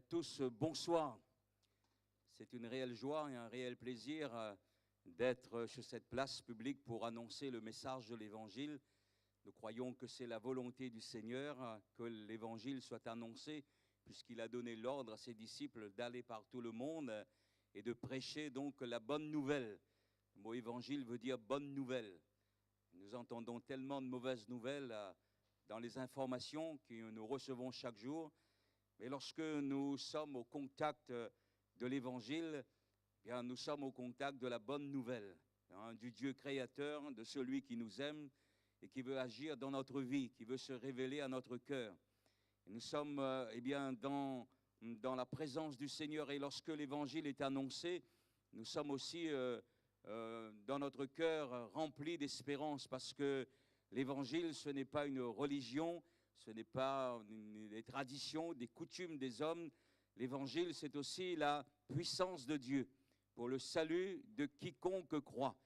tous, bonsoir. C'est une réelle joie et un réel plaisir d'être sur cette place publique pour annoncer le message de l'Évangile. Nous croyons que c'est la volonté du Seigneur que l'Évangile soit annoncé, puisqu'il a donné l'ordre à ses disciples d'aller par tout le monde et de prêcher donc la bonne nouvelle. Le mot Évangile veut dire bonne nouvelle. Nous entendons tellement de mauvaises nouvelles dans les informations que nous recevons chaque jour. Mais lorsque nous sommes au contact de l'Évangile, bien, nous sommes au contact de la bonne nouvelle, du Dieu créateur, de celui qui nous aime et qui veut agir dans notre vie, qui veut se révéler à notre cœur. Et nous sommes dans la présence du Seigneur, et lorsque l'Évangile est annoncé, nous sommes aussi dans notre cœur remplis d'espérance, parce que l'Évangile, ce n'est pas une religion, ce n'est pas des traditions, des coutumes des hommes. L'Évangile, c'est aussi la puissance de Dieu pour le salut de quiconque croit.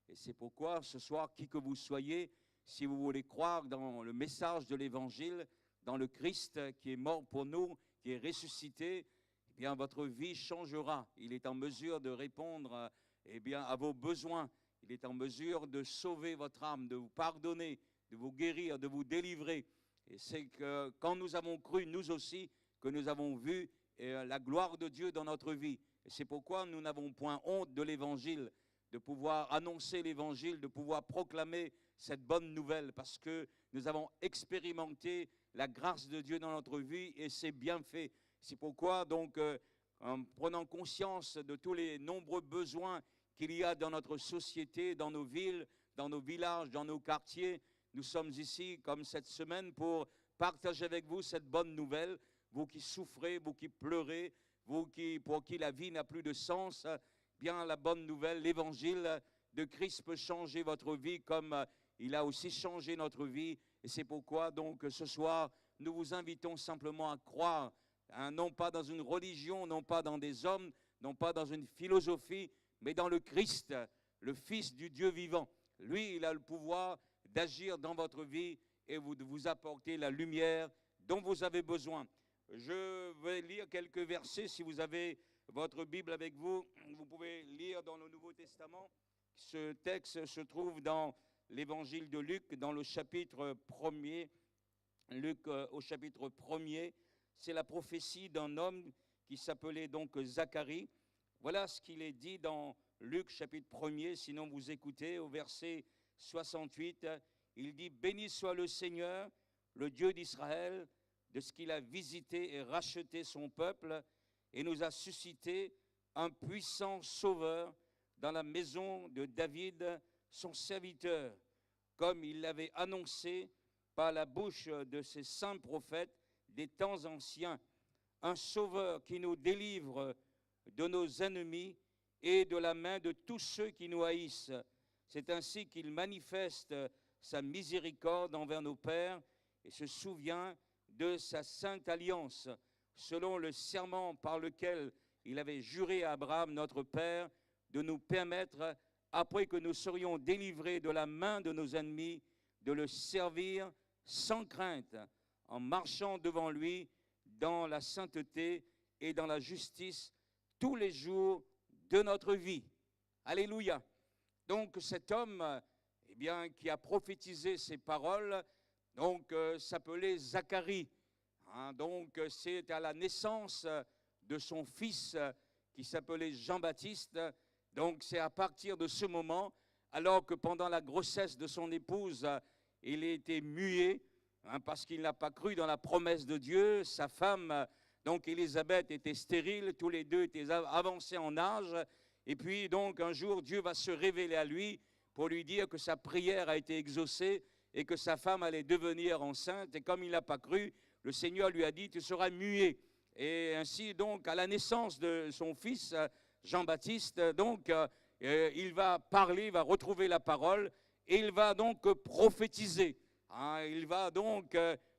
Et c'est pourquoi ce soir, qui que vous soyez, si vous voulez croire dans le message de l'Évangile, dans le Christ qui est mort pour nous, qui est ressuscité, eh bien votre vie changera. Il est en mesure de répondre à vos besoins. Il est en mesure de sauver votre âme, de vous pardonner, de vous guérir, de vous délivrer. Et c'est que quand nous avons cru, nous aussi, que nous avons vu la gloire de Dieu dans notre vie. Et c'est pourquoi nous n'avons point honte de l'Évangile, de pouvoir annoncer l'Évangile, de pouvoir proclamer cette bonne nouvelle, parce que nous avons expérimenté la grâce de Dieu dans notre vie et c'est bien fait. C'est pourquoi, donc, en prenant conscience de tous les nombreux besoins qu'il y a dans notre société, dans nos villes, dans nos villages, dans nos quartiers, nous sommes ici, comme cette semaine, pour partager avec vous cette bonne nouvelle. Vous qui souffrez, vous qui pleurez, pour qui la vie n'a plus de sens, bien la bonne nouvelle, l'Évangile de Christ peut changer votre vie comme il a aussi changé notre vie. Et c'est pourquoi, donc, ce soir, nous vous invitons simplement à croire, non pas dans une religion, non pas dans des hommes, non pas dans une philosophie, mais dans le Christ, le Fils du Dieu vivant. Lui, il a le pouvoir d'agir dans votre vie et de vous apporter la lumière dont vous avez besoin. Je vais lire quelques versets. Si vous avez votre Bible avec vous, vous pouvez lire dans le Nouveau Testament. Ce texte se trouve dans l'Évangile de Luc, dans le chapitre 1er. Luc au chapitre 1er, c'est la prophétie d'un homme qui s'appelait donc Zacharie. Voilà ce qu'il est dit dans Luc chapitre 1er, sinon vous écoutez au verset 68, il dit « Béni soit le Seigneur, le Dieu d'Israël, de ce qu'il a visité et racheté son peuple et nous a suscité un puissant sauveur dans la maison de David, son serviteur, comme il l'avait annoncé par la bouche de ses saints prophètes des temps anciens, un sauveur qui nous délivre de nos ennemis et de la main de tous ceux qui nous haïssent. C'est ainsi qu'il manifeste sa miséricorde envers nos pères et se souvient de sa sainte alliance, selon le serment par lequel il avait juré à Abraham, notre père, de nous permettre, après que nous serions délivrés de la main de nos ennemis, de le servir sans crainte, en marchant devant lui dans la sainteté et dans la justice tous les jours de notre vie. Alléluia. Donc cet homme, qui a prophétisé ces paroles, s'appelait Zacharie. Donc c'est à la naissance de son fils qui s'appelait Jean-Baptiste. Donc c'est à partir de ce moment, alors que pendant la grossesse de son épouse, il était muet, parce qu'il n'a pas cru dans la promesse de Dieu. Sa femme, donc Élisabeth, était stérile, tous les deux étaient avancés en âge. Et puis donc un jour, Dieu va se révéler à lui pour lui dire que sa prière a été exaucée et que sa femme allait devenir enceinte. Et comme il n'a pas cru, le Seigneur lui a dit, tu seras muet. Et ainsi, donc, à la naissance de son fils, Jean-Baptiste, il va parler, il va retrouver la parole, et il va donc prophétiser. Il va donc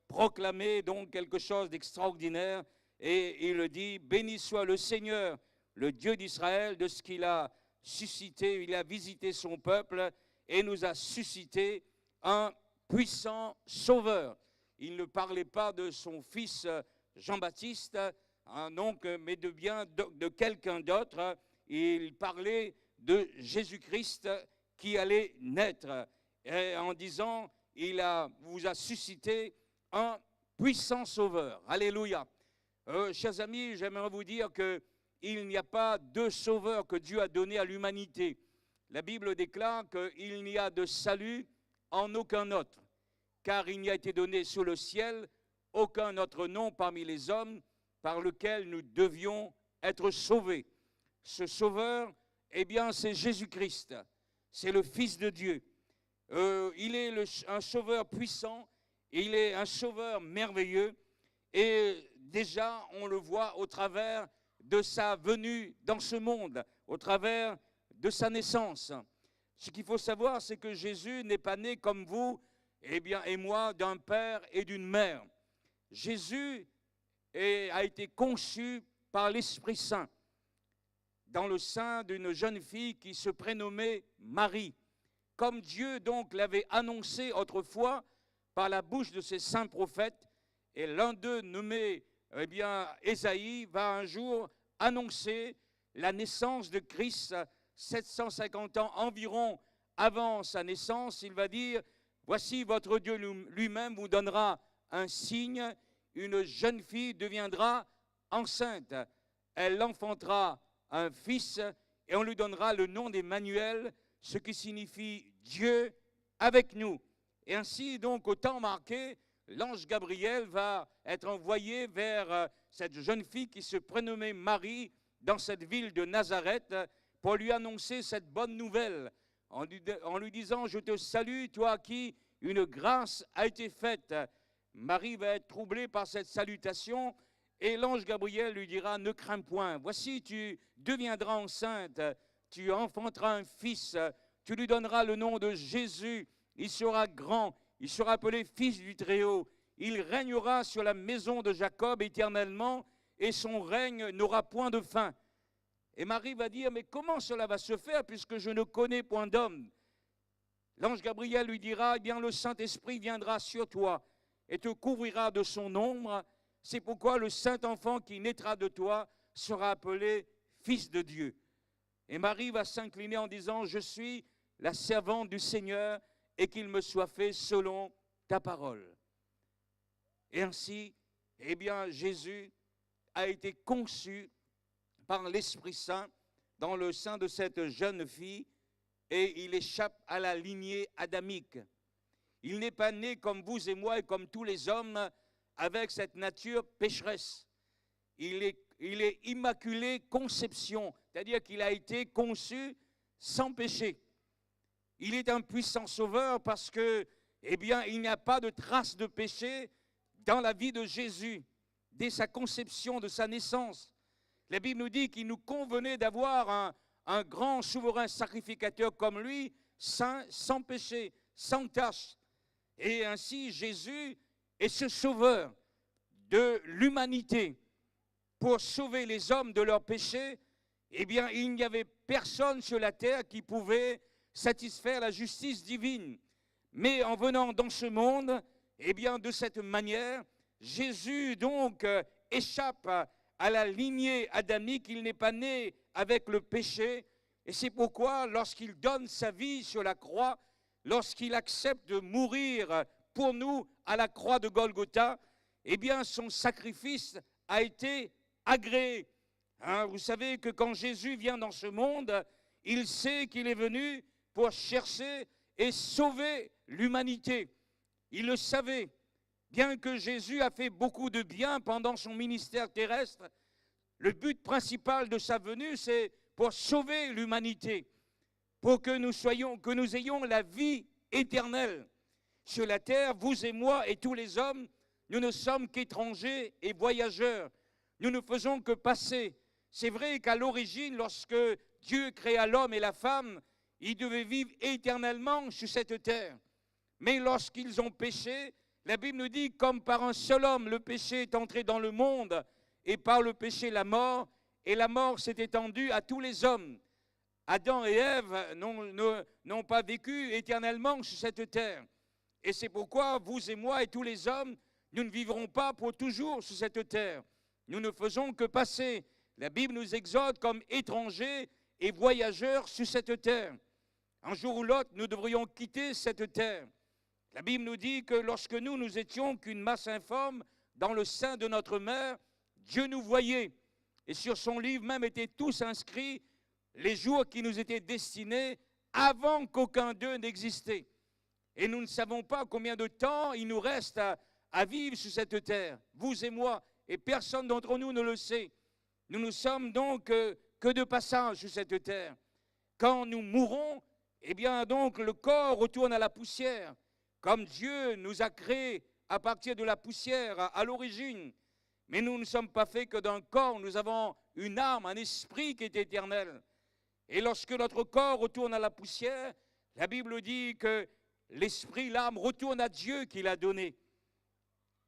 proclamer donc quelque chose d'extraordinaire, et il dit, béni soit le Seigneur, le Dieu d'Israël, de ce qu'il a suscité, il a visité son peuple, et nous a suscité un puissant sauveur. Il ne parlait pas de son fils Jean-Baptiste, hein, donc, mais de bien de quelqu'un d'autre. Il parlait de Jésus-Christ qui allait naître, et en disant, vous a suscité un puissant sauveur. Alléluia. Chers amis, j'aimerais vous dire qu'il n'y a pas deux sauveurs que Dieu a donnés à l'humanité. La Bible déclare qu'il n'y a de salut en aucun autre, car il n'y a été donné sous le ciel aucun autre nom parmi les hommes par lequel nous devions être sauvés. Ce sauveur, eh bien, c'est Jésus-Christ, c'est le Fils de Dieu. Il est un sauveur puissant, il est un sauveur merveilleux, et déjà, on le voit au travers de sa venue dans ce monde, au travers de sa naissance. Ce qu'il faut savoir, c'est que Jésus n'est pas né comme vous et moi d'un père et d'une mère. Jésus a été conçu par l'Esprit Saint dans le sein d'une jeune fille qui se prénommait Marie. Comme Dieu donc l'avait annoncé autrefois par la bouche de ses saints prophètes, et l'un d'eux nommé Ésaïe va un jour annoncer la naissance de Christ 750 ans environ avant sa naissance. Il va dire, voici votre Dieu lui-même vous donnera un signe, une jeune fille deviendra enceinte, elle enfantera un fils et on lui donnera le nom d'Emmanuel, ce qui signifie Dieu avec nous. Et ainsi donc au temps marqué, l'ange Gabriel va être envoyé vers cette jeune fille qui se prénommait Marie dans cette ville de Nazareth pour lui annoncer cette bonne nouvelle en lui disant « Je te salue, toi à qui une grâce a été faite ». Marie va être troublée par cette salutation et l'ange Gabriel lui dira « Ne crains point, voici tu deviendras enceinte, tu enfanteras un fils, tu lui donneras le nom de Jésus, il sera grand, il sera appelé Fils du Très-Haut. Il régnera sur la maison de Jacob éternellement et son règne n'aura point de fin. » Et Marie va dire, mais comment cela va se faire puisque je ne connais point d'homme? L'ange Gabriel lui dira, eh bien le Saint-Esprit viendra sur toi et te couvrira de son ombre. C'est pourquoi le Saint-Enfant qui naîtra de toi sera appelé Fils de Dieu. Et Marie va s'incliner en disant, je suis la servante du Seigneur et qu'il me soit fait selon ta parole. Et ainsi, eh bien, Jésus a été conçu par l'Esprit Saint dans le sein de cette jeune fille et il échappe à la lignée adamique. Il n'est pas né comme vous et moi et comme tous les hommes avec cette nature pécheresse. Il est immaculé conception, c'est-à-dire qu'il a été conçu sans péché. Il est un puissant sauveur parce que, eh bien, il n'y a pas de trace de péché dans la vie de Jésus, dès sa conception, de sa naissance. La Bible nous dit qu'il nous convenait d'avoir un grand souverain sacrificateur comme lui, saint, sans péché, sans tache. Et ainsi, Jésus est ce sauveur de l'humanité. Pour sauver les hommes de leurs péchés, eh bien, il n'y avait personne sur la terre qui pouvait satisfaire la justice divine. Mais en venant dans ce monde, eh bien, de cette manière, Jésus donc échappe à la lignée adamique. Il n'est pas né avec le péché. Et c'est pourquoi, lorsqu'il donne sa vie sur la croix, lorsqu'il accepte de mourir pour nous à la croix de Golgotha, eh bien, son sacrifice a été agréé. Hein, vous savez que quand Jésus vient dans ce monde, il sait qu'il est venu pour chercher et sauver l'humanité. Il le savait. Bien que Jésus a fait beaucoup de bien pendant son ministère terrestre, le but principal de sa venue, c'est pour sauver l'humanité, pour que nous ayons la vie éternelle. Sur la terre, vous et moi et tous les hommes, nous ne sommes qu'étrangers et voyageurs. Nous ne faisons que passer. C'est vrai qu'à l'origine, lorsque Dieu créa l'homme et la femme, ils devaient vivre éternellement sur cette terre. Mais lorsqu'ils ont péché, la Bible nous dit, comme par un seul homme, le péché est entré dans le monde, et par le péché, la mort, et la mort s'est étendue à tous les hommes. Adam et Ève n'ont pas vécu éternellement sur cette terre. Et c'est pourquoi vous et moi et tous les hommes, nous ne vivrons pas pour toujours sur cette terre. Nous ne faisons que passer. La Bible nous exhorte comme étrangers et voyageurs sur cette terre. Un jour ou l'autre, nous devrions quitter cette terre. La Bible nous dit que lorsque nous étions qu'une masse informe dans le sein de notre mère, Dieu nous voyait. Et sur son livre même étaient tous inscrits les jours qui nous étaient destinés avant qu'aucun d'eux n'existait. Et nous ne savons pas combien de temps il nous reste à vivre sur cette terre, vous et moi, et personne d'entre nous ne le sait. Nous ne sommes donc que de passage sur cette terre. Quand nous mourrons, eh bien donc le corps retourne à la poussière, comme Dieu nous a créés à partir de la poussière à l'origine. Mais nous ne sommes pas faits que d'un corps, nous avons une âme, un esprit qui est éternel. Et lorsque notre corps retourne à la poussière, la Bible dit que l'esprit, l'âme retourne à Dieu qui l'a donné.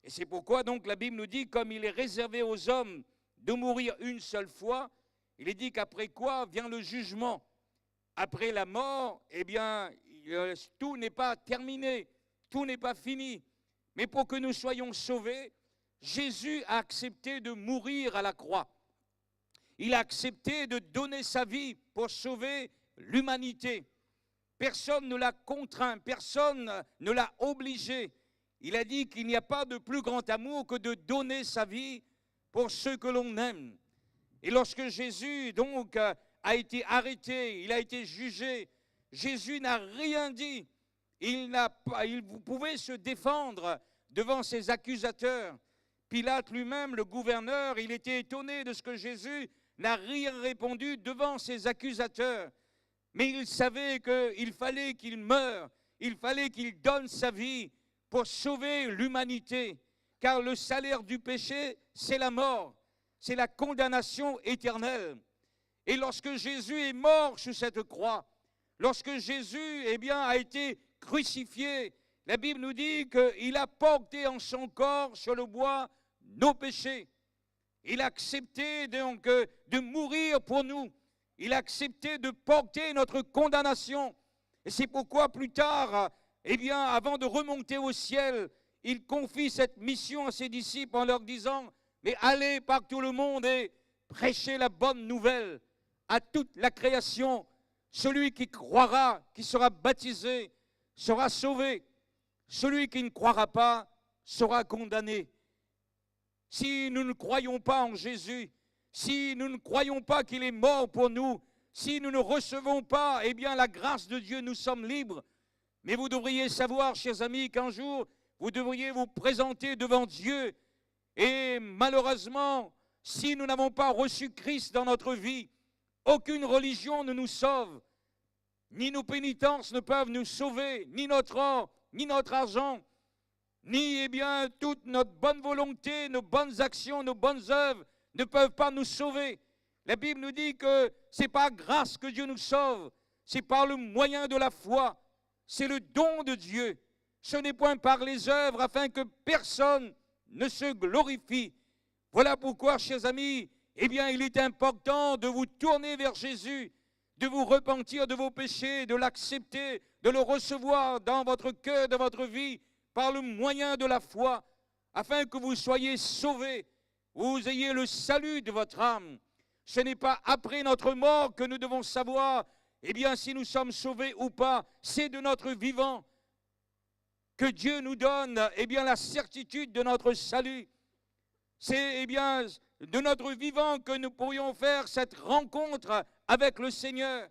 Et c'est pourquoi donc la Bible nous dit, comme il est réservé aux hommes de mourir une seule fois, il est dit qu'après quoi vient le jugement. Après la mort, eh bien, tout n'est pas terminé, tout n'est pas fini. Mais pour que nous soyons sauvés, Jésus a accepté de mourir à la croix. Il a accepté de donner sa vie pour sauver l'humanité. Personne ne l'a contraint, personne ne l'a obligé. Il a dit qu'il n'y a pas de plus grand amour que de donner sa vie pour ceux que l'on aime. Et lorsque Jésus donc a été arrêté, il a été jugé, Jésus n'a rien dit. Il pouvait se défendre devant ses accusateurs. Pilate lui-même, le gouverneur, il était étonné de ce que Jésus n'a rien répondu devant ses accusateurs. Mais il savait qu'il fallait qu'il meure, il fallait qu'il donne sa vie pour sauver l'humanité. Car le salaire du péché, c'est la mort, c'est la condamnation éternelle. Et lorsque Jésus est mort sur cette croix, lorsque Jésus a été crucifié, la Bible nous dit qu'il a porté en son corps sur le bois nos péchés. Il a accepté donc de mourir pour nous. Il a accepté de porter notre condamnation. Et c'est pourquoi plus tard, avant de remonter au ciel, il confie cette mission à ses disciples en leur disant, mais allez par tout le monde et prêchez la bonne nouvelle à toute la création. Celui qui croira, qui sera baptisé, sera sauvé. Celui qui ne croira pas sera condamné. Si nous ne croyons pas en Jésus, si nous ne croyons pas qu'il est mort pour nous, si nous ne recevons pas, la grâce de Dieu, nous sommes libres. Mais vous devriez savoir, chers amis, qu'un jour, vous devriez vous présenter devant Dieu. Et malheureusement, si nous n'avons pas reçu Christ dans notre vie, aucune religion ne nous sauve. Ni nos pénitences ne peuvent nous sauver, ni notre or, ni notre argent, ni toute notre bonne volonté, nos bonnes actions, nos bonnes œuvres ne peuvent pas nous sauver. La Bible nous dit que c'est par grâce que Dieu nous sauve, c'est par le moyen de la foi, c'est le don de Dieu. Ce n'est point par les œuvres afin que personne ne se glorifie. Voilà pourquoi, chers amis, il est important de vous tourner vers Jésus, de vous repentir de vos péchés, de l'accepter, de le recevoir dans votre cœur, dans votre vie, par le moyen de la foi, afin que vous soyez sauvés, vous ayez le salut de votre âme. Ce n'est pas après notre mort que nous devons savoir, si nous sommes sauvés ou pas. C'est de notre vivant que Dieu nous donne, la certitude de notre salut. C'est, de notre vivant que nous pourrions faire cette rencontre avec le Seigneur.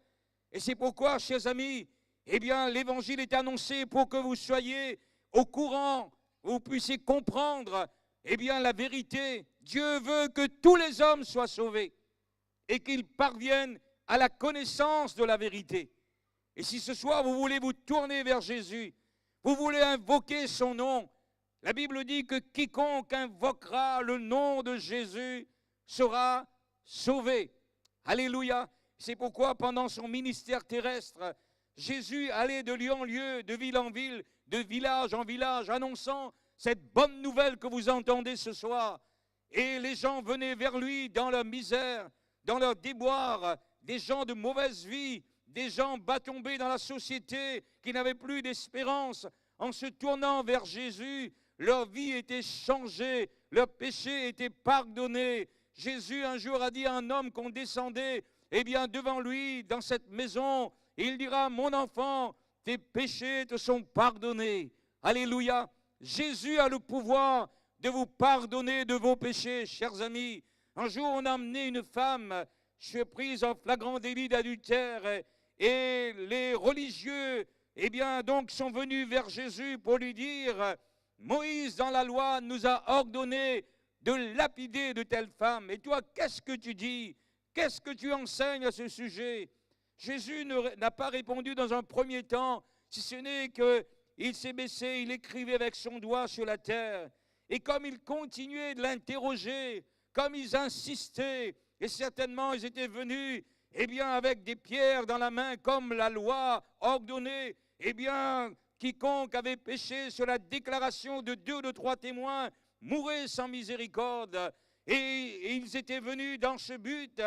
Et c'est pourquoi, chers amis, l'Évangile est annoncé pour que vous soyez au courant, vous puissiez comprendre, la vérité. Dieu veut que tous les hommes soient sauvés et qu'ils parviennent à la connaissance de la vérité. Et si ce soir vous voulez vous tourner vers Jésus, vous voulez invoquer son nom, la Bible dit que quiconque invoquera le nom de Jésus sera sauvé. Alléluia. C'est pourquoi pendant son ministère terrestre, Jésus allait de lieu en lieu, de ville en ville, de village en village, annonçant cette bonne nouvelle que vous entendez ce soir. Et les gens venaient vers lui dans leur misère, dans leur déboire, des gens de mauvaise vie, des gens bas tombés dans la société qui n'avaient plus d'espérance. En se tournant vers Jésus, leur vie était changée, leurs péchés étaient pardonnés. Jésus un jour a dit à un homme qu'on descendait, eh bien devant lui, dans cette maison, il dira, mon enfant, tes péchés te sont pardonnés. Alléluia. Jésus a le pouvoir de vous pardonner de vos péchés, chers amis. Un jour, on a amené une femme, prise en flagrant délit d'adultère, et les religieux, eh bien, donc, sont venus vers Jésus pour lui dire, Moïse, dans la loi, nous a ordonné de lapider de telle femme. Et toi, qu'est-ce que tu dis? Qu'est-ce que tu enseignes à ce sujet? Jésus n'a pas répondu dans un premier temps, si ce n'est qu'il s'est baissé, il écrivait avec son doigt sur la terre. Et comme il continuait de l'interroger, comme ils insistaient, et certainement ils étaient venus, eh bien, avec des pierres dans la main, comme la loi ordonnait, eh bien, quiconque avait péché sur la déclaration de 2 ou de 3 témoins mourait sans miséricorde. Et ils étaient venus dans ce but,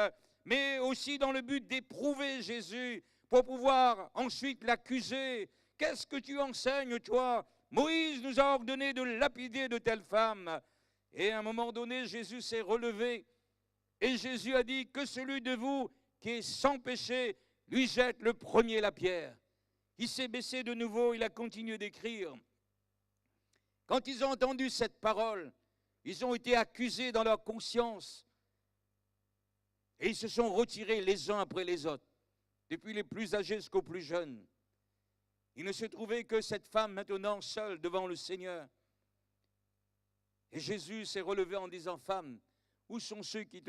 mais aussi dans le but d'éprouver Jésus pour pouvoir ensuite l'accuser. Qu'est-ce que tu enseignes, toi? Moïse nous a ordonné de lapider de telle femme. Et à un moment donné, Jésus s'est relevé et Jésus a dit que celui de vous qui est sans péché lui jette le premier la pierre. Il s'est baissé de nouveau, il a continué d'écrire. Quand ils ont entendu cette parole, ils ont été accusés dans leur conscience. Et ils se sont retirés les uns après les autres, depuis les plus âgés jusqu'aux plus jeunes. Il ne se trouvait que cette femme maintenant seule devant le Seigneur. Et Jésus s'est relevé en disant, femme, où sont ceux qui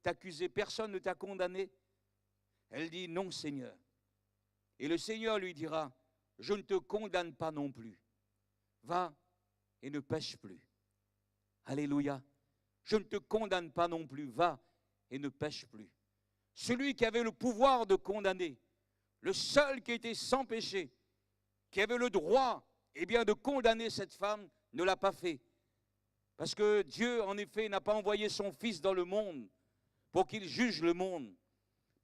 t'accusaient? Personne ne t'a condamné? Elle dit, non, Seigneur. Et le Seigneur lui dira, je ne te condamne pas non plus. Va et ne pêche plus. Alléluia. Je ne te condamne pas non plus. Va et ne pêche plus. Celui qui avait le pouvoir de condamner, le seul qui était sans péché, qui avait le droit, eh bien, de condamner cette femme, ne l'a pas fait. Parce que Dieu, en effet, n'a pas envoyé son Fils dans le monde pour qu'il juge le monde,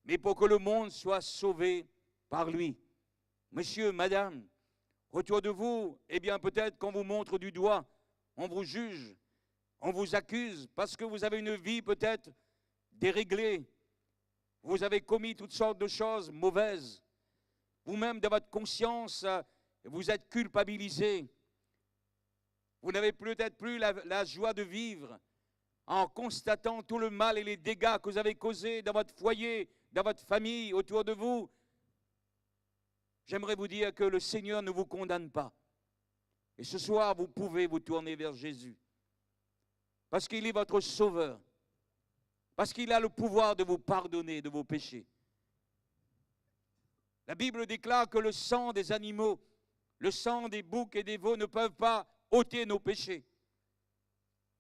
mais pour que le monde soit sauvé par lui. Monsieur, madame, autour de vous, eh bien, peut-être qu'on vous montre du doigt, on vous juge, on vous accuse, parce que vous avez une vie peut-être déréglée. Vous avez commis toutes sortes de choses mauvaises. Vous-même, dans votre conscience, vous êtes culpabilisé. Vous n'avez peut-être plus la joie de vivre en constatant tout le mal et les dégâts que vous avez causés dans votre foyer, dans votre famille, autour de vous. J'aimerais vous dire que le Seigneur ne vous condamne pas. Et ce soir, vous pouvez vous tourner vers Jésus. Parce qu'il est votre sauveur. Parce qu'il a le pouvoir de vous pardonner de vos péchés. La Bible déclare que le sang des animaux, le sang des boucs et des veaux ne peuvent pas ôter nos péchés.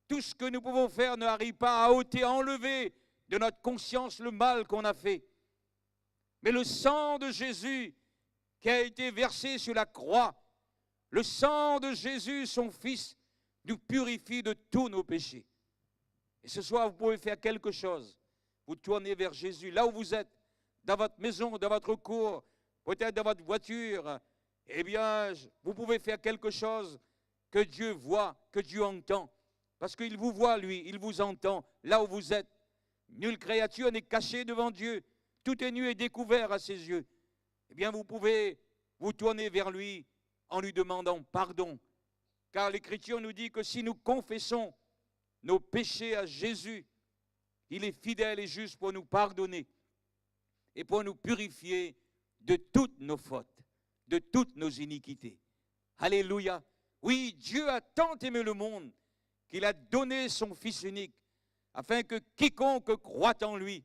Tout ce que nous pouvons faire n'arrive pas à ôter, à enlever de notre conscience le mal qu'on a fait. Mais le sang de Jésus qui a été versé sur la croix, le sang de Jésus, son Fils, nous purifie de tous nos péchés. Et ce soir, vous pouvez faire quelque chose. Vous tournez vers Jésus, là où vous êtes, dans votre maison, dans votre cour, peut-être dans votre voiture. Eh bien, vous pouvez faire quelque chose que Dieu voit, que Dieu entend. Parce qu'il vous voit, lui, il vous entend, là où vous êtes. Nulle créature n'est cachée devant Dieu. Tout est nu et découvert à ses yeux. Eh bien, vous pouvez vous tourner vers lui en lui demandant pardon. Car l'Écriture nous dit que si nous confessons nos péchés à Jésus, il est fidèle et juste pour nous pardonner et pour nous purifier de toutes nos fautes, de toutes nos iniquités. Alléluia. Oui, Dieu a tant aimé le monde qu'il a donné son Fils unique, afin que quiconque croit en lui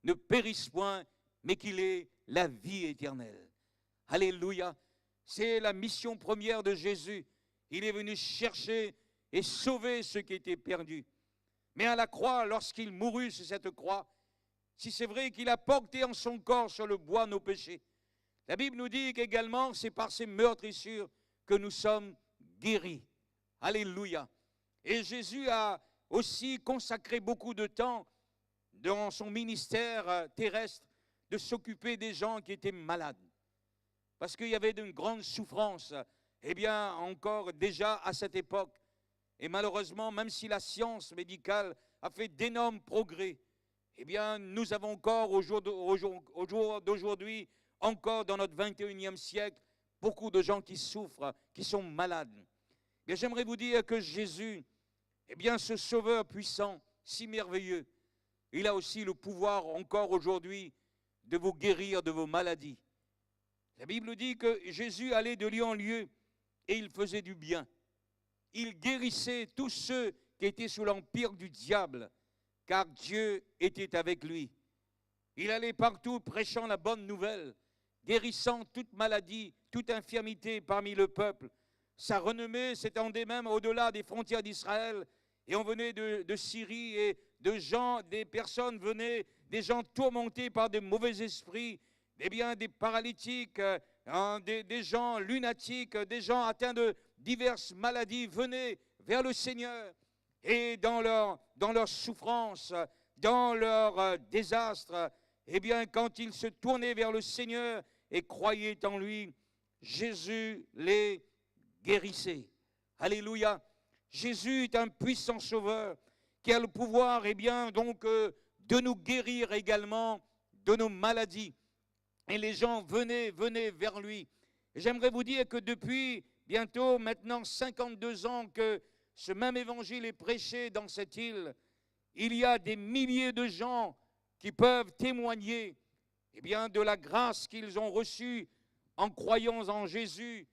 ne périsse point, mais qu'il ait la vie éternelle. Alléluia. C'est la mission première de Jésus. Il est venu chercher et sauver ceux qui étaient perdus. Mais à la croix, lorsqu'il mourut sur cette croix, si c'est vrai qu'il a porté en son corps sur le bois nos péchés, la Bible nous dit qu'également c'est par ses meurtrissures que nous sommes guéris. Alléluia. Et Jésus a aussi consacré beaucoup de temps dans son ministère terrestre de s'occuper des gens qui étaient malades. Parce qu'il y avait une grande souffrance, eh bien encore déjà à cette époque. Et malheureusement, même si la science médicale a fait d'énormes progrès, eh bien, nous avons encore, au jour d'aujourd'hui, encore dans notre 21e siècle, beaucoup de gens qui souffrent, qui sont malades. Et j'aimerais vous dire que Jésus, eh bien, ce Sauveur puissant, si merveilleux, il a aussi le pouvoir encore aujourd'hui de vous guérir de vos maladies. La Bible dit que Jésus allait de lieu en lieu et il faisait du bien. Il guérissait tous ceux qui étaient sous l'empire du diable, car Dieu était avec lui. Il allait partout prêchant la bonne nouvelle, guérissant toute maladie, toute infirmité parmi le peuple. Sa renommée s'étendait même au-delà des frontières d'Israël, et on venait de Syrie, et des personnes venaient, des gens tourmentés par de mauvais esprits, eh bien, des paralytiques, des gens lunatiques, des gens atteints de diverses maladies venaient vers le Seigneur. Et dans leur souffrance, dans leur désastre, eh bien, quand ils se tournaient vers le Seigneur et croyaient en lui, Jésus les guérissait. Alléluia. Jésus est un puissant sauveur qui a le pouvoir, eh bien, donc, de nous guérir également de nos maladies. Et les gens venaient vers lui. J'aimerais vous dire que depuis bientôt maintenant 52 ans que ce même évangile est prêché dans cette île, il y a des milliers de gens qui peuvent témoigner, eh bien, de la grâce qu'ils ont reçue en croyant en Jésus,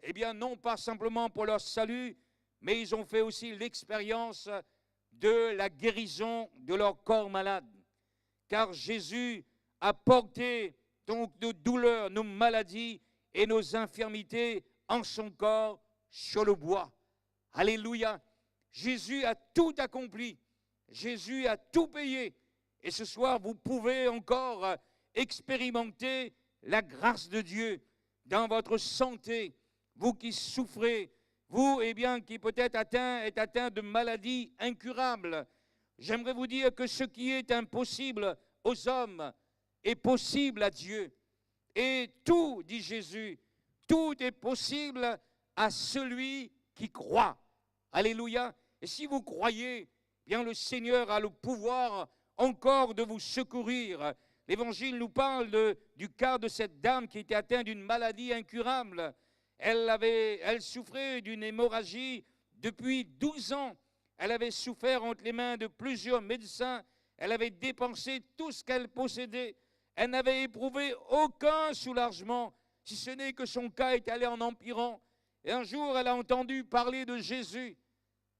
eh bien, non pas simplement pour leur salut, mais ils ont fait aussi l'expérience de la guérison de leur corps malade. Car Jésus a porté donc nos douleurs, nos maladies et nos infirmités en son corps sur le bois. Alléluia. Jésus a tout accompli. Jésus a tout payé. Et ce soir, vous pouvez encore expérimenter la grâce de Dieu dans votre santé. Vous qui souffrez, vous, eh bien, qui peut-être êtes atteint de maladies incurables. J'aimerais vous dire que ce qui est impossible aux hommes est possible à Dieu. Et tout, dit Jésus, tout est possible à celui qui croit. Alléluia. Et si vous croyez, bien le Seigneur a le pouvoir encore de vous secourir. L'Évangile nous parle du cas de cette dame qui était atteinte d'une maladie incurable. Elle souffrait d'une hémorragie depuis 12 ans. Elle avait souffert entre les mains de plusieurs médecins. Elle avait dépensé tout ce qu'elle possédait. Elle n'avait éprouvé aucun soulagement, si ce n'est que son cas est allé en empirant. Et un jour, elle a entendu parler de Jésus.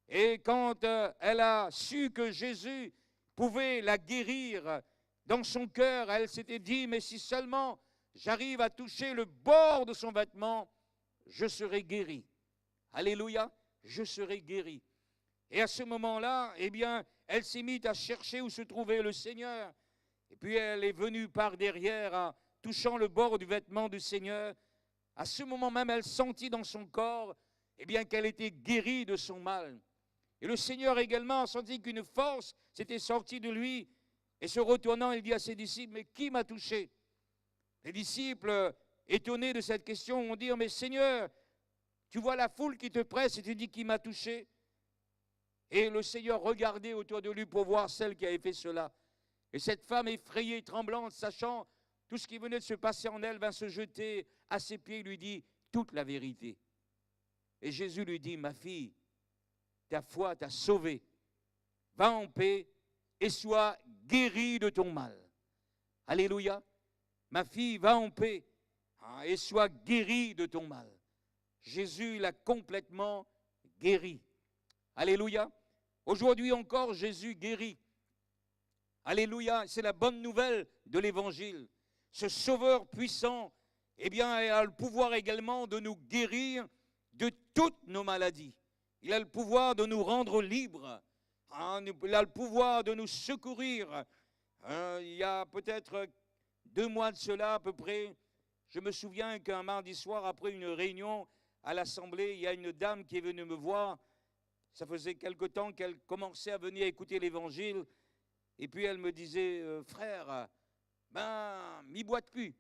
Et quand elle a su que Jésus pouvait la guérir, dans son cœur, elle s'était dit, mais si seulement j'arrive à toucher le bord de son vêtement, je serai guéri. Alléluia, je serai guéri. Et à ce moment-là, eh bien, elle s'est mise à chercher où se trouvait le Seigneur. Et puis elle est venue par derrière, en touchant le bord du vêtement du Seigneur. À ce moment même, elle sentit dans son corps, eh bien, qu'elle était guérie de son mal. Et le Seigneur également a senti qu'une force s'était sortie de lui. Et se retournant, il dit à ses disciples, mais qui m'a touché? Les disciples, étonnés de cette question, ont dit, mais Seigneur, tu vois la foule qui te presse et tu dis qui m'a touché? Et le Seigneur regardait autour de lui pour voir celle qui avait fait cela. Et cette femme effrayée, tremblante, sachant tout ce qui venait de se passer en elle, vint se jeter à ses pieds et lui dit toute la vérité. Et Jésus lui dit, ma fille, ta foi t'a sauvée. Va en paix et sois guérie de ton mal. Alléluia. Ma fille, va en paix et sois guérie de ton mal. Jésus l'a complètement guérie. Alléluia. Aujourd'hui encore, Jésus guérit. Alléluia. C'est la bonne nouvelle de l'Évangile. Ce Sauveur puissant, eh bien, a le pouvoir également de nous guérir de toutes nos maladies. Il a le pouvoir de nous rendre libres. Il a le pouvoir de nous secourir. Il y a peut-être 2 mois de cela à peu près, je me souviens qu'un mardi soir, après une réunion à l'Assemblée, il y a une dame qui est venue me voir. Ça faisait quelque temps qu'elle commençait à venir écouter l'Évangile. Et puis elle me disait, frère, m'y boite plus.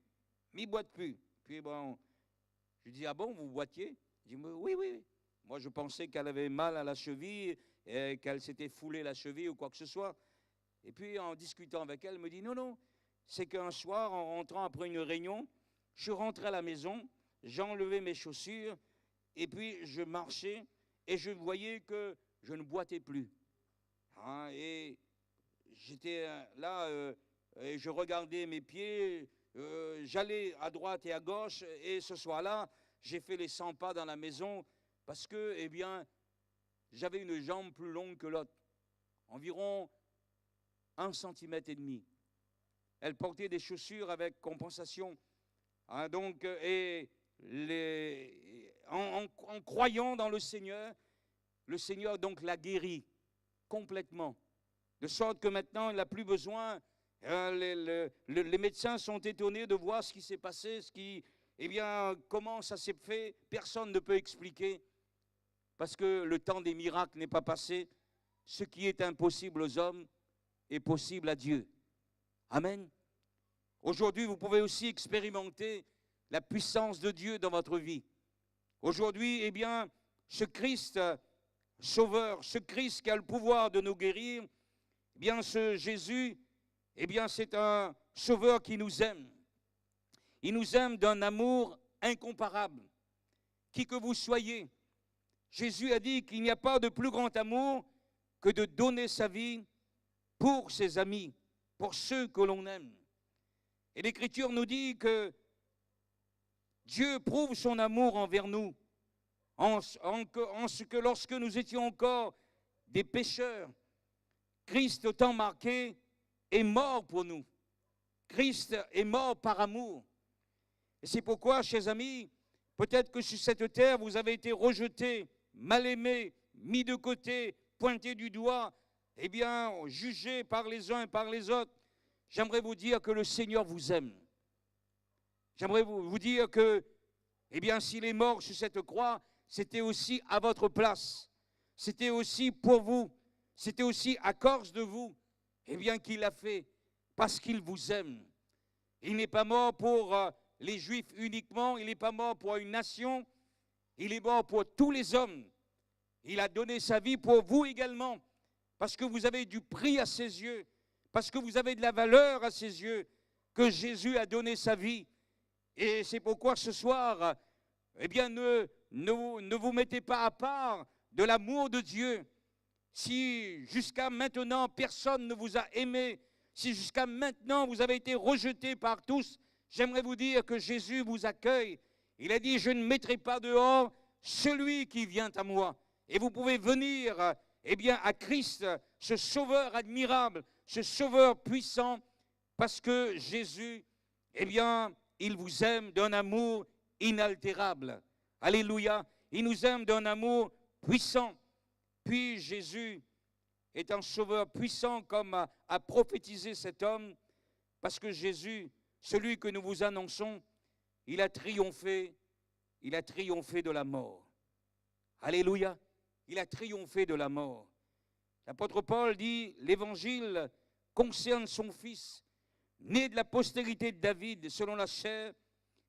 Puis bon, je lui dis, ah bon, vous boitiez? Je dis, oui. Moi, je pensais qu'elle avait mal à la cheville, et qu'elle s'était foulée la cheville ou quoi que ce soit. Et puis, en discutant avec elle, elle me dit, non, non, c'est qu'un soir, en rentrant après une réunion, je suis rentré à la maison, j'ai enlevé mes chaussures, et puis je marchais, et je voyais que je ne boitais plus. Hein, et j'étais là, et je regardais mes pieds, j'allais à droite et à gauche, et ce soir-là, j'ai fait les 100 pas dans la maison, parce que, eh bien, j'avais une jambe plus longue que l'autre, environ 1,5 cm. Elle portait des chaussures avec compensation. Hein, donc, en croyant dans le Seigneur donc l'a guérie complètement. De sorte que maintenant, elle n'a plus besoin. Les médecins sont étonnés de voir ce qui s'est passé, eh bien, comment ça s'est fait. Personne ne peut expliquer. Parce que le temps des miracles n'est pas passé. Ce qui est impossible aux hommes est possible à Dieu. Amen. Aujourd'hui, vous pouvez aussi expérimenter la puissance de Dieu dans votre vie. Aujourd'hui, eh bien, ce Christ sauveur, ce Christ qui a le pouvoir de nous guérir, eh bien, ce Jésus, eh bien, c'est un sauveur qui nous aime. Il nous aime d'un amour incomparable. Qui que vous soyez, Jésus a dit qu'il n'y a pas de plus grand amour que de donner sa vie pour ses amis, pour ceux que l'on aime. Et l'Écriture nous dit que Dieu prouve son amour envers nous en ce que lorsque nous étions encore des pécheurs, Christ, au temps marqué, est mort pour nous. Christ est mort par amour. Et c'est pourquoi, chers amis, peut-être que sur cette terre, vous avez été rejetés, mal aimés, mis de côté, pointés du doigt, eh bien, jugés par les uns et par les autres. J'aimerais vous dire que le Seigneur vous aime. J'aimerais vous dire que, eh bien, s'il est mort sur cette croix, c'était aussi à votre place. C'était aussi pour vous. C'était aussi à cause de vous, eh bien, qu'il l'a fait, parce qu'il vous aime. Il n'est pas mort pour les Juifs uniquement, il n'est pas mort pour une nation, il est mort pour tous les hommes. Il a donné sa vie pour vous également, parce que vous avez du prix à ses yeux, parce que vous avez de la valeur à ses yeux, que Jésus a donné sa vie. Et c'est pourquoi ce soir, eh bien, ne vous mettez pas à part de l'amour de Dieu. Si jusqu'à maintenant personne ne vous a aimé, si jusqu'à maintenant vous avez été rejeté par tous, j'aimerais vous dire que Jésus vous accueille. Il a dit, je ne mettrai pas dehors celui qui vient à moi. Et vous pouvez venir, eh bien, à Christ, ce sauveur admirable, ce sauveur puissant, parce que Jésus, eh bien, il vous aime d'un amour inaltérable. Alléluia. Il nous aime d'un amour puissant. Puis Jésus est un sauveur puissant, comme a prophétisé cet homme, parce que Jésus, celui que nous vous annonçons, il a triomphé de la mort. Alléluia. Il a triomphé de la mort. L'apôtre Paul dit, l'évangile concerne son fils, né de la postérité de David selon la chair,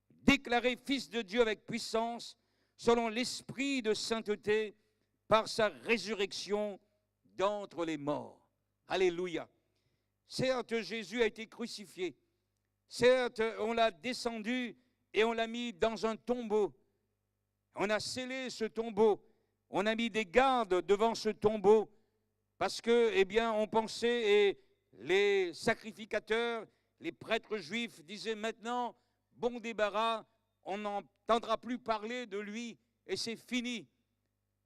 déclaré fils de Dieu avec puissance, selon l'esprit de sainteté, par sa résurrection d'entre les morts. Alléluia. Certes, Jésus a été crucifié. Certes, on l'a descendu et on l'a mis dans un tombeau. On a scellé ce tombeau. On a mis des gardes devant ce tombeau parce que, eh bien, on pensait, et les sacrificateurs, les prêtres juifs disaient maintenant, bon débarras, on n'entendra plus parler de lui et c'est fini.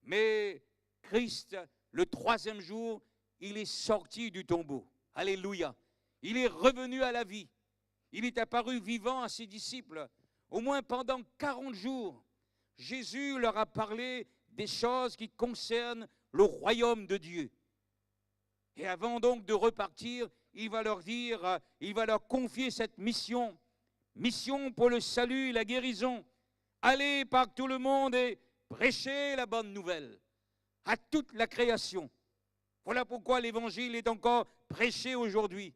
Mais Christ, le 3e jour, il est sorti du tombeau. Alléluia. Il est revenu à la vie. Il est apparu vivant à ses disciples. Au moins pendant 40 jours, Jésus leur a parlé des choses qui concernent le royaume de Dieu. Et avant donc de repartir, il va leur dire, il va leur confier cette mission. Mission pour le salut et la guérison. Allez par tout le monde et prêchez la bonne nouvelle à toute la création. Voilà pourquoi l'évangile est encore prêché aujourd'hui.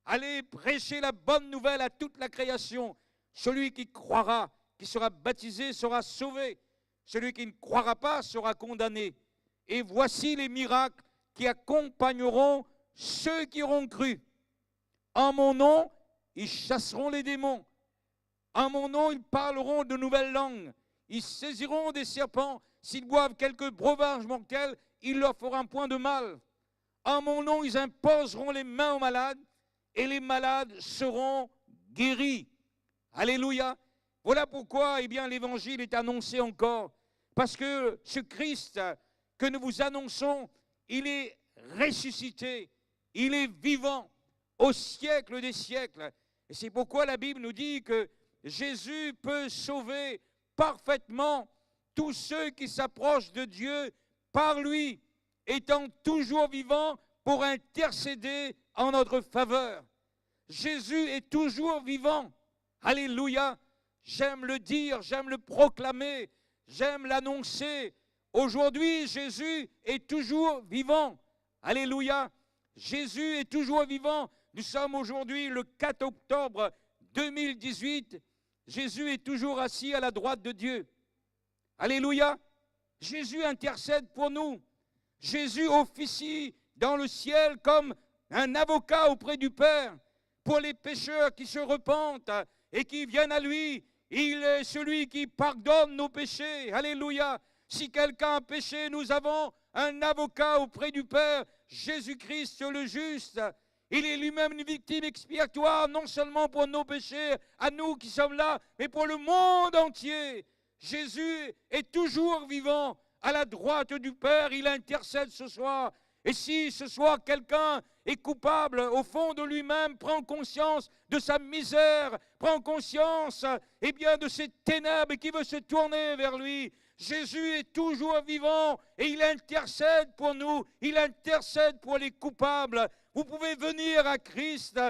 Allez prêcher la bonne nouvelle à toute la création. Celui qui croira, qui sera baptisé, sera sauvé. Celui qui ne croira pas sera condamné. Et voici les miracles qui accompagneront ceux qui auront cru. En mon nom, ils chasseront les démons. En mon nom, ils parleront de nouvelles langues. Ils saisiront des serpents. S'ils boivent quelques breuvages mortels, il leur fera un point de mal. En mon nom, ils imposeront les mains aux malades et les malades seront guéris. Alléluia. Voilà pourquoi l'évangile est annoncé encore. Parce que ce Christ que nous vous annonçons, il est ressuscité, il est vivant au siècle des siècles. Et c'est pourquoi la Bible nous dit que Jésus peut sauver parfaitement tous ceux qui s'approchent de Dieu par lui, étant toujours vivant pour intercéder en notre faveur. Jésus est toujours vivant. Alléluia. J'aime le dire, j'aime le proclamer, j'aime l'annoncer. Aujourd'hui, Jésus est toujours vivant. Alléluia. Jésus est toujours vivant. Nous sommes aujourd'hui le 4 octobre 2018. Jésus est toujours assis à la droite de Dieu. Alléluia. Jésus intercède pour nous. Jésus officie dans le ciel comme un avocat auprès du Père pour les pécheurs qui se repentent et qui viennent à lui. Il est celui qui pardonne nos péchés. Alléluia. Si quelqu'un a péché, nous avons un avocat auprès du Père, Jésus-Christ le juste. Il est lui-même une victime expiatoire, non seulement pour nos péchés, à nous qui sommes là, mais pour le monde entier. Jésus est toujours vivant à la droite du Père. Il intercède ce soir. Et si ce soir quelqu'un est coupable au fond de lui-même, prend conscience de sa misère, prend conscience de ses ténèbres et qui veut se tourner vers lui, Jésus est toujours vivant et il intercède pour nous, il intercède pour les coupables. Vous pouvez venir à Christ,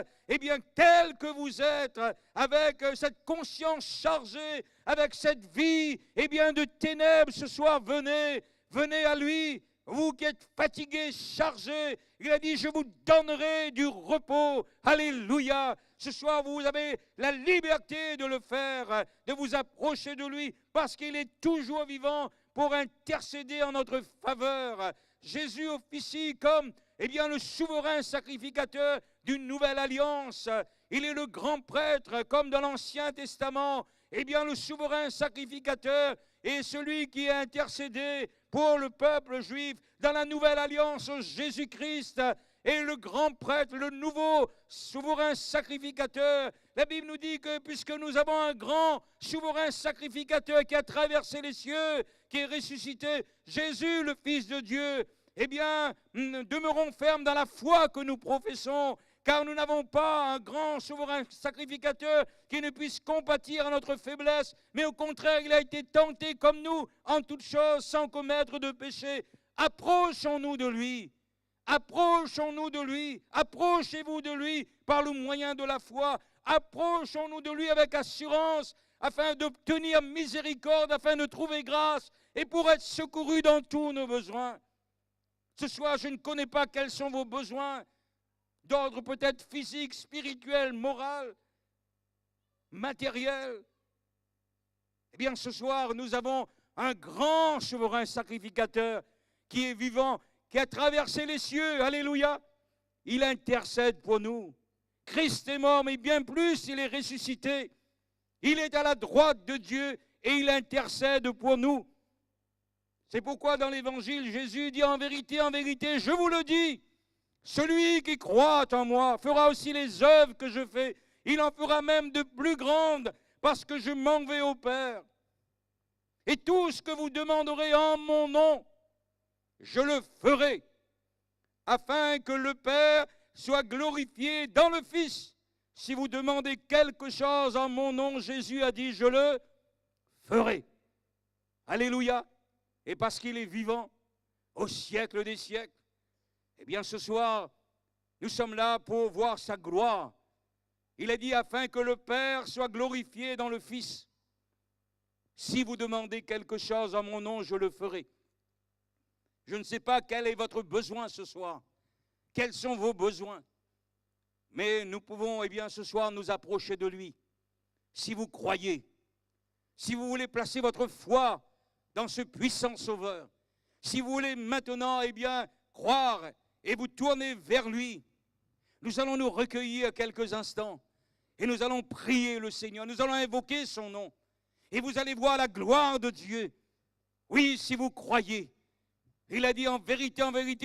tel que vous êtes, avec cette conscience chargée, avec cette vie, de ténèbres, ce soir, venez à lui. Vous qui êtes fatigués, chargés, il a dit, je vous donnerai du repos. Alléluia. Ce soir, vous avez la liberté de le faire, de vous approcher de lui, parce qu'il est toujours vivant pour intercéder en notre faveur. Jésus officie comme le souverain sacrificateur d'une nouvelle alliance. Il est le grand prêtre, comme dans l'Ancien Testament. Le souverain sacrificateur est celui qui a intercédé pour le peuple juif dans la nouvelle alliance. Jésus-Christ est le grand prêtre, le nouveau souverain sacrificateur. La Bible nous dit que puisque nous avons un grand souverain sacrificateur qui a traversé les cieux, qui est ressuscité, Jésus, le Fils de Dieu, demeurons fermes dans la foi que nous professons, car nous n'avons pas un grand souverain sacrificateur qui ne puisse compatir à notre faiblesse, mais au contraire, il a été tenté comme nous en toutes choses sans commettre de péché. Approchons-nous de lui. Approchons-nous de lui. Approchez-vous de lui par le moyen de la foi. Approchons-nous de lui avec assurance afin d'obtenir miséricorde, afin de trouver grâce et pour être secourus dans tous nos besoins. Ce soir, je ne connais pas quels sont vos besoins, d'ordre peut-être physique, spirituel, moral, matériel. Ce soir, nous avons un grand souverain sacrificateur qui est vivant, qui a traversé les cieux. Alléluia. Il intercède pour nous. Christ est mort, mais bien plus, il est ressuscité. Il est à la droite de Dieu et il intercède pour nous. C'est pourquoi dans l'Évangile, Jésus dit en vérité, je vous le dis, celui qui croit en moi fera aussi les œuvres que je fais. Il en fera même de plus grandes parce que je m'en vais au Père. Et tout ce que vous demanderez en mon nom, je le ferai, afin que le Père soit glorifié dans le Fils. Si vous demandez quelque chose en mon nom, Jésus a dit, je le ferai. Alléluia. Et parce qu'il est vivant au siècle des siècles, ce soir, nous sommes là pour voir sa gloire. Il a dit, afin que le Père soit glorifié dans le Fils. Si vous demandez quelque chose en mon nom, je le ferai. Je ne sais pas quel est votre besoin ce soir. Quels sont vos besoins? Mais nous pouvons, ce soir, nous approcher de lui. Si vous croyez, si vous voulez placer votre foi dans ce puissant Sauveur. Si vous voulez maintenant, eh bien, croire et vous tourner vers lui, nous allons nous recueillir quelques instants et nous allons prier le Seigneur. Nous allons invoquer son nom et vous allez voir la gloire de Dieu. Oui, si vous croyez. Il a dit en vérité,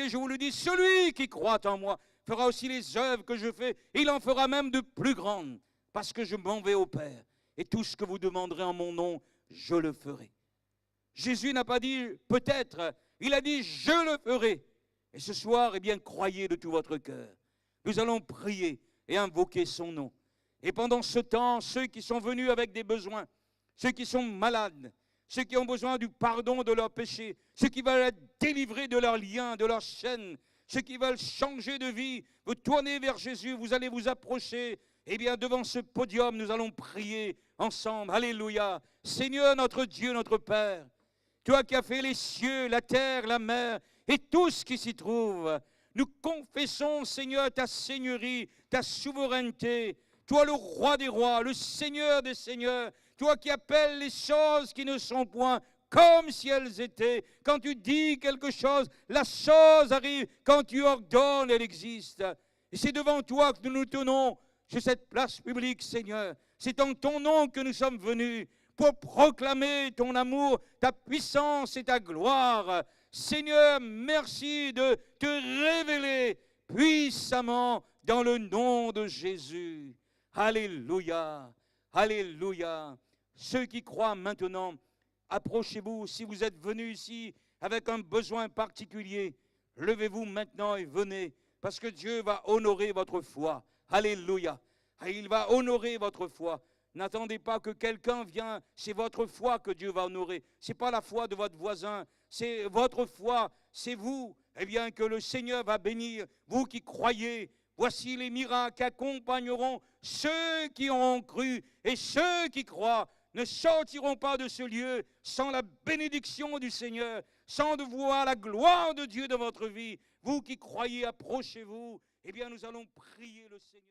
je vous le dis, celui qui croit en moi fera aussi les œuvres que je fais. Il en fera même de plus grandes, parce que je m'en vais au Père. Et tout ce que vous demanderez en mon nom, je le ferai. Jésus n'a pas dit peut-être, il a dit je le ferai. Et ce soir, eh bien, croyez de tout votre cœur. Nous allons prier et invoquer son nom. Et pendant ce temps, ceux qui sont venus avec des besoins, ceux qui sont malades, ceux qui ont besoin du pardon de leurs péchés, ceux qui veulent être délivrés de leurs liens, de leurs chaînes, ceux qui veulent changer de vie, vous tournez vers Jésus, vous allez vous approcher. Eh bien, devant ce podium, nous allons prier ensemble. Alléluia. Seigneur, notre Dieu, notre Père, toi qui as fait les cieux, la terre, la mer et tout ce qui s'y trouve, nous confessons, Seigneur, ta seigneurie, ta souveraineté. Toi, le roi des rois, le Seigneur des seigneurs, toi qui appelles les choses qui ne sont point comme si elles étaient. Quand tu dis quelque chose, la chose arrive. Quand tu ordonnes, elle existe. Et c'est devant toi que nous nous tenons sur cette place publique, Seigneur. C'est en ton nom que nous sommes venus pour proclamer ton amour, ta puissance et ta gloire. Seigneur, merci de te révéler puissamment dans le nom de Jésus. Alléluia, alléluia. Ceux qui croient maintenant, approchez-vous. Si vous êtes venus ici avec un besoin particulier, levez-vous maintenant et venez, parce que Dieu va honorer votre foi. Alléluia. Il va honorer votre foi. N'attendez pas que quelqu'un vienne, c'est votre foi que Dieu va honorer. Ce n'est pas la foi de votre voisin, c'est votre foi, c'est vous. Eh bien, que le Seigneur va bénir, vous qui croyez. Voici les miracles qui accompagneront ceux qui ont cru, et ceux qui croient ne sortiront pas de ce lieu sans la bénédiction du Seigneur, sans de voir la gloire de Dieu dans votre vie. Vous qui croyez, approchez-vous. Eh bien, nous allons prier le Seigneur.